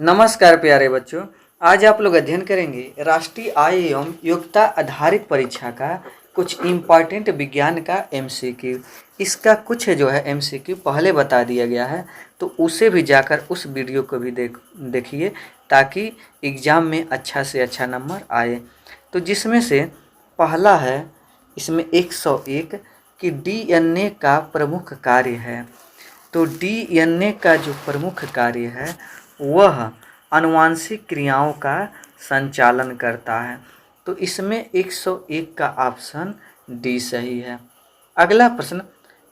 नमस्कार प्यारे बच्चों। आज आप लोग अध्ययन करेंगे राष्ट्रीय आय एवं योग्यता आधारित परीक्षा का कुछ इम्पॉर्टेंट विज्ञान का एमसीक्यू। इसका कुछ जो है एमसीक्यू पहले बता दिया गया है, तो उसे भी जाकर उस वीडियो को भी देखिए ताकि एग्ज़ाम में अच्छा से अच्छा नंबर आए। तो जिसमें से पहला है इसमें 101 कि डीएनए का प्रमुख कार्य है। तो डीएनए का जो प्रमुख कार्य है वह आनुवांशिक क्रियाओं का संचालन करता है। तो इसमें 101 का ऑप्शन डी सही है। अगला प्रश्न,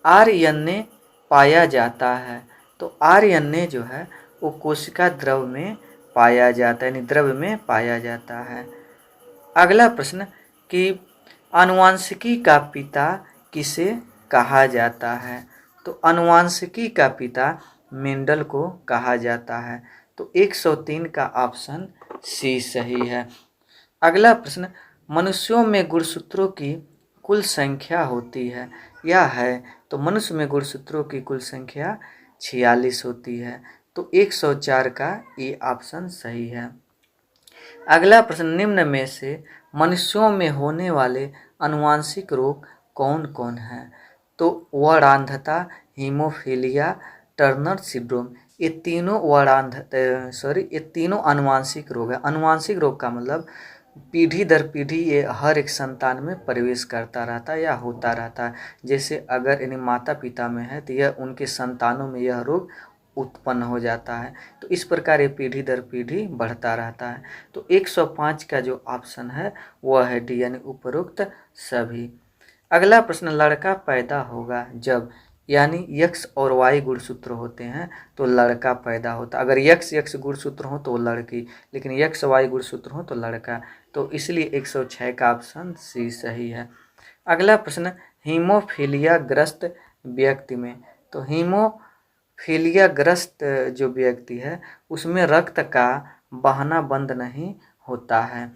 आरएनए पाया जाता है। तो आरएनए जो है वो कोशिका द्रव में पाया जाता है, यानी द्रव में पाया जाता है। अगला प्रश्न कि आनुवांशिकी का पिता किसे कहा जाता है। तो आनुवांशिकी का पिता मेंडल को कहा जाता है। तो 103 का ऑप्शन सी सही है। अगला प्रश्न, मनुष्यों में गुणसूत्रों की कुल संख्या होती है या है। तो मनुष्य में गुणसूत्रों की कुल संख्या 46 होती है। तो 104 का ये ऑप्शन सही है। अगला प्रश्न, निम्न में से मनुष्यों में होने वाले आनुवांशिक रोग कौन कौन हैं। तो वर्णांधता, हीमोफीलिया, टर्नर सिंड्रोम, ये तीनों आनुवांशिक रोग है। आनुवांशिक रोग का मतलब पीढ़ी दर पीढ़ी ये हर एक संतान में प्रवेश करता रहता है या होता रहता है। जैसे अगर यानी माता पिता में है तो यह उनके संतानों में यह रोग उत्पन्न हो जाता है। तो इस प्रकार ये पीढ़ी दर पीढ़ी बढ़ता रहता है। तो 105 का जो ऑप्शन है वह है डी, यानी उपरोक्त सभी। अगला प्रश्न, लड़का पैदा होगा जब, यानी यक्स और वाई गुणसूत्र होते हैं तो लड़का पैदा होता। अगर यक्स गुणसूत्र हो तो लड़की, लेकिन यक्स वाई गुणसूत्र हो तो लड़का। तो इसलिए 106 का ऑप्शन सी सही है। अगला प्रश्न, हीमोफीलिया ग्रस्त व्यक्ति में। तो हीमोफीलिया ग्रस्त जो व्यक्ति है उसमें रक्त का बहना बंद नहीं होता है।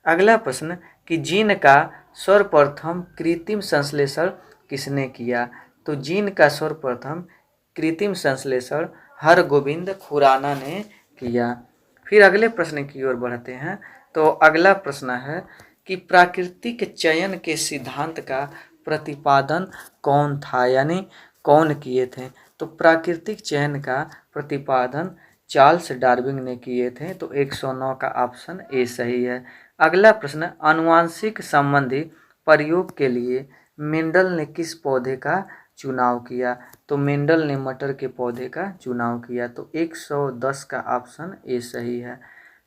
अगला प्रश्न कि जीन का सर्वप्रथम कृत्रिम संश्लेषण किसने किया। तो जीन का सर्वप्रथम कृत्रिम संश्लेषण हरगोविंद खुराना ने किया। फिर अगले प्रश्न की ओर बढ़ते हैं। तो अगला प्रश्न है कि प्राकृतिक चयन के सिद्धांत का प्रतिपादन कौन था, यानी कौन किए थे। तो प्राकृतिक चयन का प्रतिपादन चार्ल्स डार्विन ने किए थे। तो 109 का ऑप्शन ए सही है। अगला प्रश्न, आनुवांशिक संबंधी प्रयोग के लिए मेंडल ने किस पौधे का चुनाव किया। तो मेंडल ने मटर के पौधे का चुनाव किया। तो 110 का ऑप्शन ए सही है।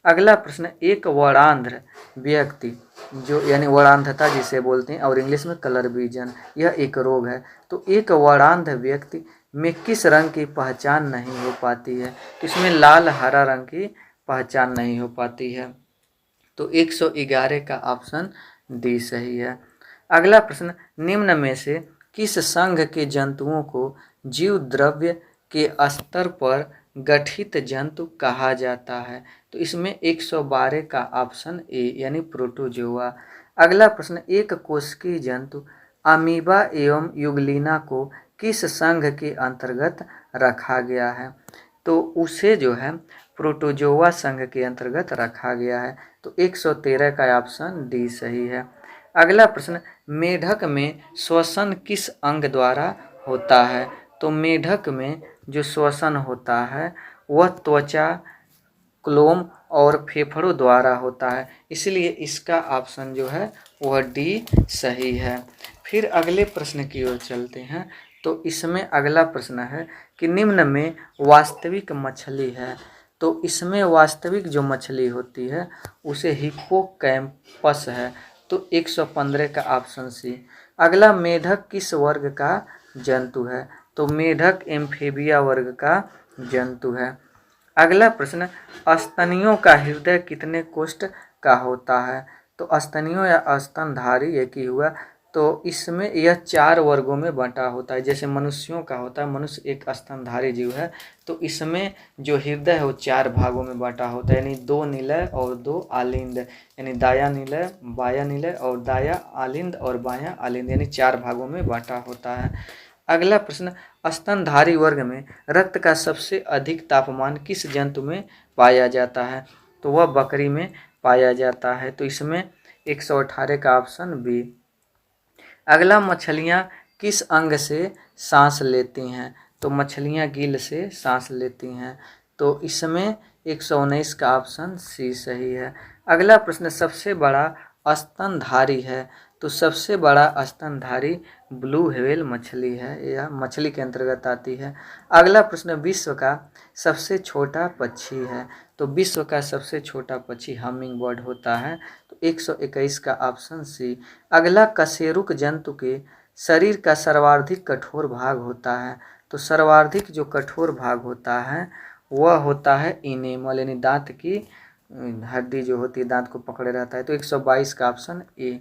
अगला प्रश्न, एक वर्णांध व्यक्ति जो यानी वर्णांधता जिसे बोलते हैं और इंग्लिश में कलर विजन, यह एक रोग है। तो एक वर्णांध व्यक्ति में किस रंग की पहचान नहीं हो पाती है। तो इसमें लाल हरा रंग की पहचान नहीं हो पाती है। तो 111 का ऑप्शन डी सही है। अगला प्रश्न, निम्न में से किस संघ के जंतुओं को जीव द्रव्य के स्तर पर गठित जंतु कहा जाता है। तो इसमें 112 का ऑप्शन ए, यानी प्रोटोजोआ। अगला प्रश्न, एक कोशिकीय जंतु अमीबा एवं युगलिना को किस संघ के अंतर्गत रखा गया है। तो उसे जो है प्रोटोजोआ संघ के अंतर्गत रखा गया है। तो 113 का ऑप्शन डी सही है। अगला प्रश्न, मेढक में श्वसन किस अंग द्वारा होता है। तो मेढक में जो श्वसन होता है वह त्वचा, क्लोम और फेफड़ों द्वारा होता है। इसलिए इसका ऑप्शन जो है वह डी सही है। फिर अगले प्रश्न की ओर चलते हैं। तो इसमें अगला प्रश्न है कि निम्न में वास्तविक मछली है। तो इसमें वास्तविक जो मछली होती है उसे हिप्पोकैम्पस है। तो 115 का ऑप्शन सी। अगला, मेढक किस वर्ग का जंतु है। तो मेढक एम्फीबिया वर्ग का जंतु है। अगला प्रश्न, स्तनियों का हृदय कितने कोष्ठ का होता है। तो स्तनियों या स्तनधारी एक ही हुआ। तो इसमें यह 4 वर्गों में बंटा होता है। जैसे मनुष्यों का होता है, मनुष्य एक स्तनधारी जीव है। तो इसमें जो हृदय है वो 4 भागों में बंटा होता है, यानी 2 निलय और 2 आलिंद, यानी दाया निलय, बाया निलय और दाया आलिंद और बाया आलिंद, यानी 4 भागों में बंटा होता है। अगला प्रश्न, स्तनधारी वर्ग में रक्त का सबसे अधिक तापमान किस जंतु में पाया जाता है? तो वह बकरी में पाया जाता है। तो इसमें 118 का ऑप्शन बी। अगला, मछलियाँ किस अंग से सांस लेती हैं? तो मछलियाँ गिल से सांस लेती हैं। तो इसमें 119 का ऑप्शन सी सही है। अगला प्रश्न, सबसे बड़ा स्तनधारी है? तो सबसे बड़ा स्तनधारी ब्लू व्हेल मछली है, यह मछली के अंतर्गत आती है। अगला प्रश्न, विश्व का सबसे छोटा पक्षी है? तो विश्व का सबसे छोटा पक्षी हमिंग बर्ड होता है। तो 121 का ऑप्शन सी। अगला, कशेरुक जंतु के शरीर का सर्वाधिक कठोर भाग होता है? तो सर्वाधिक जो कठोर भाग होता है वह होता है इनेमल, यानी दांत की हड्डी जो होती है, दांत को पकड़े रहता है। तो 122 का ऑप्शन ए।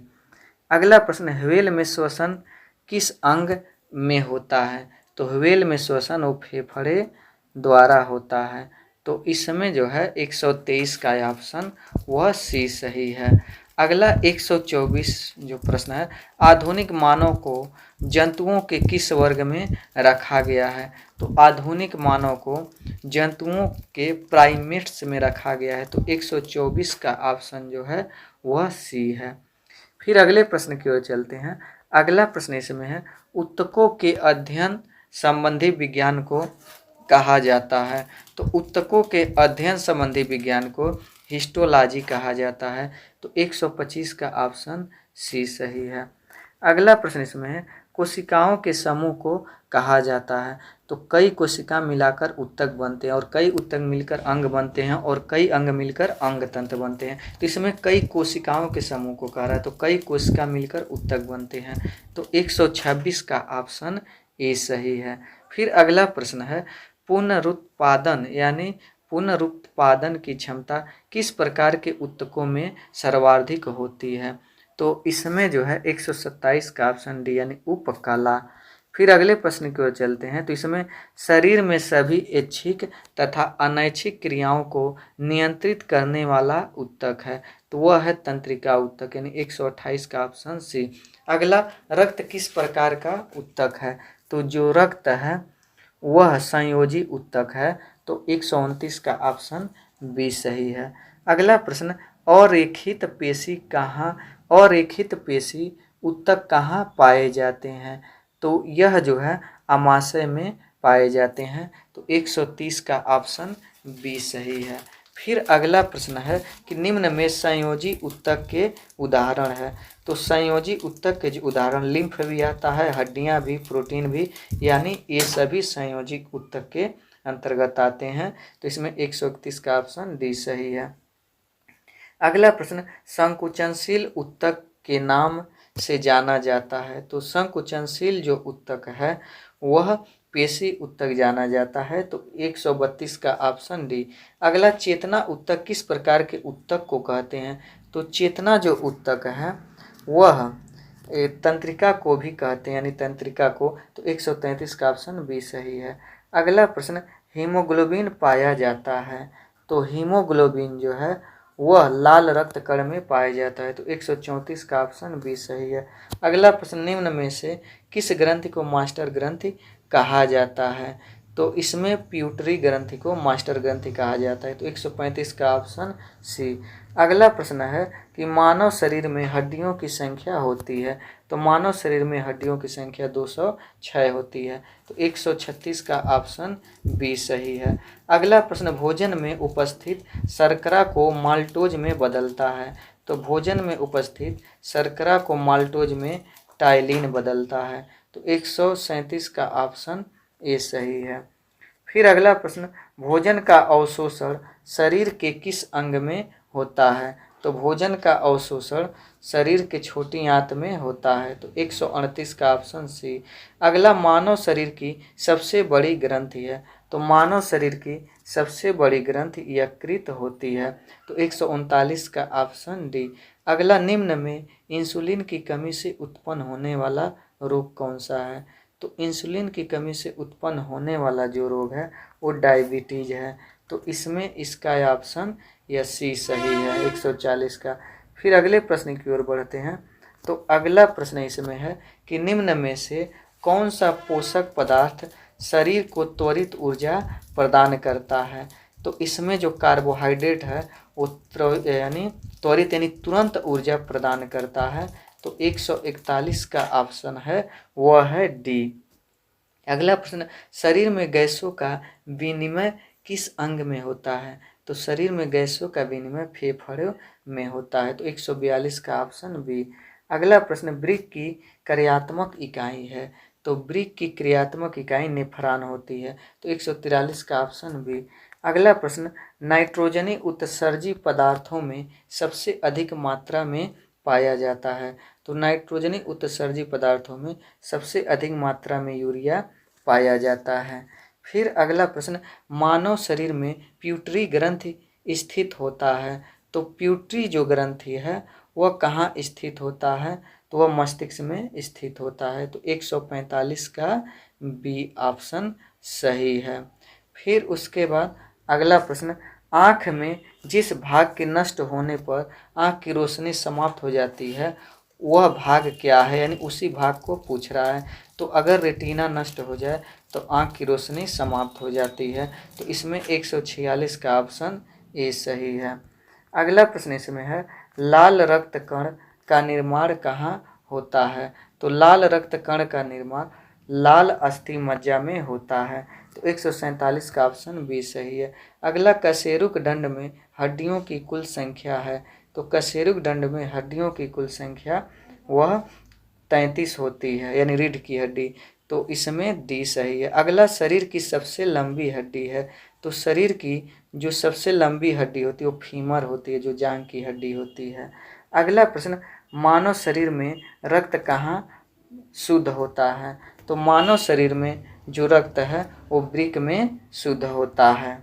अगला प्रश्न, व्हेल में श्वसन किस अंग में होता है? तो व्हेल में श्वसन वो फेफड़े द्वारा होता है। तो इसमें जो है 123 का ऑप्शन वह सी सही है। अगला 124 जो प्रश्न है, आधुनिक मानव को जंतुओं के किस वर्ग में रखा गया है? तो आधुनिक मानव को जंतुओं के प्राइमेट्स में रखा गया है। तो 124 का ऑप्शन जो है वह सी है। फिर अगले प्रश्न की ओर चलते हैं। अगला प्रश्न इसमें है, ऊतकों के अध्ययन संबंधी विज्ञान को कहा जाता है? तो ऊतकों के अध्ययन संबंधी विज्ञान को हिस्टोलॉजी कहा जाता है। तो 125 का ऑप्शन सी सही है। अगला प्रश्न इसमें है, कोशिकाओं के समूह को कहा जाता है? तो कई कोशिका मिलाकर ऊतक बनते हैं, और कई ऊतक मिलकर अंग बनते हैं, और कई अंग मिलकर अंग तंत्र बनते हैं। तो इसमें कई कोशिकाओं के समूह को कह रहा है, तो कई कोशिका मिलकर ऊतक बनते हैं। तो 126 का ऑप्शन ए सही है। फिर अगला प्रश्न है, पुनरुत्पादन यानी पुनरुत्पादन की क्षमता किस प्रकार के ऊतकों में सर्वाधिक होती है? तो इसमें जो है 127 का ऑप्शन डी यानी उपकला। फिर अगले प्रश्न की ओर चलते हैं। तो इसमें शरीर में सभी ऐच्छिक तथा अनैच्छिक क्रियाओं को नियंत्रित करने वाला ऊतक है? तो वह है तंत्रिका ऊतक, यानी 128 का ऑप्शन सी। अगला, रक्त किस प्रकार का ऊतक है? तो जो रक्त है वह संयोजी ऊतक है। तो 129 का ऑप्शन बी सही है। अगला प्रश्न, अरेखित पेशी कहाँ अरेखित पेशी ऊतक कहाँ पाए जाते हैं? तो यह जो है अमाशय में पाए जाते हैं। तो 130 का ऑप्शन बी सही है। फिर अगला प्रश्न है कि निम्न में संयोजी ऊतक के उदाहरण है? तो संयोजी ऊतक के जो उदाहरण, लिम्फ भी आता है, हड्डियां भी, प्रोटीन भी, यानी ये सभी संयोजी ऊतक के अंतर्गत आते हैं। तो इसमें 131 का ऑप्शन डी सही है। अगला प्रश्न, संकुचनशील ऊतक के नाम से जाना जाता है? तो संकुचनशील जो ऊतक है वह पेशी ऊतक जाना जाता है। तो 132 का ऑप्शन डी। अगला, चेतना ऊतक किस प्रकार के ऊतक को कहते हैं? तो चेतना जो ऊतक है वह तंत्रिका को भी कहते हैं, यानी तंत्रिका को। तो 133 का ऑप्शन बी सही है। अगला प्रश्न, हीमोग्लोबिन पाया जाता है? तो हीमोग्लोबिन जो है वह लाल रक्त कण में पाया जाता है। तो 134 का ऑप्शन बी सही है। अगला प्रश्न, निम्न में से किस ग्रंथि को मास्टर ग्रंथि कहा जाता है? तो इसमें प्यूटरी ग्रंथि को मास्टर ग्रंथि कहा जाता है। तो 135 का ऑप्शन सी। अगला प्रश्न है कि मानव शरीर में हड्डियों की संख्या होती है? तो मानव शरीर में हड्डियों की संख्या 206 होती है। तो 136 का ऑप्शन बी सही है। अगला प्रश्न, भोजन में उपस्थित शर्करा को माल्टोज में बदलता है? तो भोजन में उपस्थित शर्करा को माल्टोज में टाइलिन बदलता है। तो 137 का ऑप्शन ए सही है। फिर अगला प्रश्न, भोजन का अवशोषण शरीर के किस अंग में होता है? तो भोजन का अवशोषण शरीर के छोटी आंत में होता है। तो 138 का ऑप्शन सी। अगला, मानव शरीर की सबसे बड़ी ग्रंथि है? तो मानव शरीर की सबसे बड़ी ग्रंथि यकृत होती है। तो 139 का ऑप्शन डी। अगला, निम्न में इंसुलिन की कमी से उत्पन्न होने वाला रोग कौन सा है? तो इंसुलिन की कमी से उत्पन्न होने वाला जो रोग है वो डायबिटीज है। तो इसमें इसका ऑप्शन या सी सही है, 140 का। फिर अगले प्रश्न की ओर बढ़ते हैं। तो अगला प्रश्न इसमें है कि निम्न में से कौन सा पोषक पदार्थ शरीर को त्वरित ऊर्जा प्रदान करता है? तो इसमें जो कार्बोहाइड्रेट है वो यानी त्वरित यानी तुरंत ऊर्जा प्रदान करता है। तो 141 का ऑप्शन है वह है डी। अगला प्रश्न, शरीर में गैसों का विनिमय किस अंग में होता है? तो शरीर में गैसों का विनिमय फेफड़ों में होता है। तो 142 का ऑप्शन बी। अगला प्रश्न, वृक्क की क्रियात्मक इकाई है? तो वृक्क की क्रियात्मक इकाई नेफ्रॉन होती है। तो 143 का ऑप्शन बी। अगला प्रश्न, नाइट्रोजनी उत्सर्जी पदार्थों में सबसे अधिक मात्रा में पाया जाता है? तो नाइट्रोजनी उत्सर्जी पदार्थों में सबसे अधिक मात्रा में यूरिया पाया जाता है। फिर अगला प्रश्न, मानव शरीर में प्यूटरी ग्रंथि स्थित होता है? तो प्यूटरी जो ग्रंथि है वह कहाँ स्थित होता है? तो वह मस्तिष्क में स्थित होता है। तो 145 का बी ऑप्शन सही है। फिर उसके बाद अगला प्रश्न, आँख में जिस भाग के नष्ट होने पर आँख की रोशनी समाप्त हो जाती है वह भाग क्या है? यानी उसी भाग को पूछ रहा है। तो अगर रेटिना नष्ट हो जाए तो आँख की रोशनी समाप्त हो जाती है। तो इसमें 146 का ऑप्शन ए सही है। अगला प्रश्न इसमें है, लाल रक्त कण का निर्माण कहाँ होता है? तो लाल रक्त कण का निर्माण लाल अस्थि मज्जा में होता है। तो 147 का ऑप्शन बी सही है। अगला, कशेरुक दंड में हड्डियों की कुल संख्या है? तो कशेरुक दंड में हड्डियों की कुल संख्या वह 33 होती है, यानी रीढ़ की हड्डी। तो इसमें डी सही है। अगला, शरीर की सबसे लंबी हड्डी है? तो शरीर की जो सबसे लंबी हड्डी होती है वो फीमर होती है, जो जांघ की हड्डी होती है। अगला प्रश्न, मानव शरीर में रक्त कहाँ शुद्ध होता है? तो मानव शरीर में जो रक्त है वो वृक्क में शुद्ध होता है।